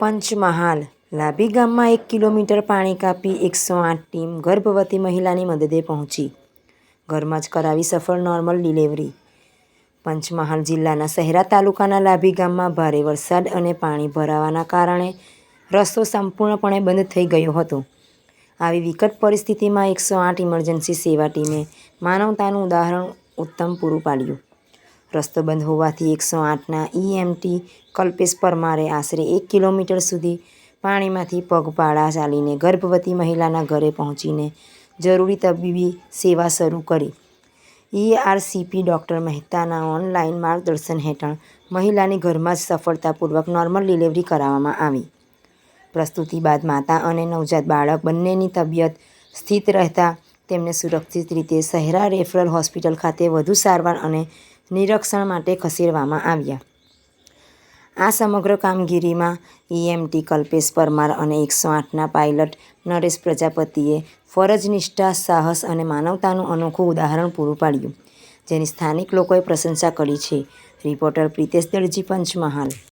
પંચમહાલ લાભી ગામમાં 1 કિલોમીટર પાણી કાપી 108 ટીમ ગર્ભવતી મહિલાની મદદે પહોંચી. ઘરમાં જ કરાવી સફળ નોર્મલ ડિલિવરી. પંચમહાલ જિલ્લાના શહેરા તાલુકાના લાભી ગામમાં ભારે વરસાદ અને પાણી ભરાવાના કારણે રસ્તો સંપૂર્ણપણે બંધ થઈ ગયો હતો. આવી વિકટ પરિસ્થિતિમાં 108 ઇમરજન્સી સેવા ટીમે માનવતાનું ઉદાહરણ ઉત્તમ પૂરું પાડ્યું. રસ્તો બંધ હોવાથી 108ના EMT કલ્પેશ પરમારે આશરે 1 કિલોમીટર સુધી પાણીમાંથી પગપાળા ચાલીને ગર્ભવતી મહિલાના ઘરે પહોંચીને જરૂરી તબીબી સેવા શરૂ કરી. ERCP ડૉક્ટર મહેતાના ઓનલાઈન માર્ગદર્શન હેઠળ મહિલાની ઘરમાં જ સફળતાપૂર્વક નોર્મલ ડિલિવરી કરાવવામાં આવી. પ્રસૂતિ બાદ માતા અને નવજાત બાળક બંનેની તબિયત સ્થિર રહેતા તેમને સુરક્ષિત રીતે શહેરા રેફરલ હોસ્પિટલ ખાતે વધુ સારવાર અને નિરીક્ષણ માટે ખસેડવામાં આવ્યા. આ સમગ્ર કામગીરીમાં EMT કલ્પેશ પરમાર અને 108ના પાયલટ નરેશ પ્રજાપતિએ ફરજ નિષ્ઠા, સાહસ અને માનવતાનું અનોખું ઉદાહરણ પૂરું પાડ્યું, જેની સ્થાનિક લોકોએ પ્રશંસા કરી છે. રિપોર્ટર પ્રિતેશ દરજી, પંચમહાલ.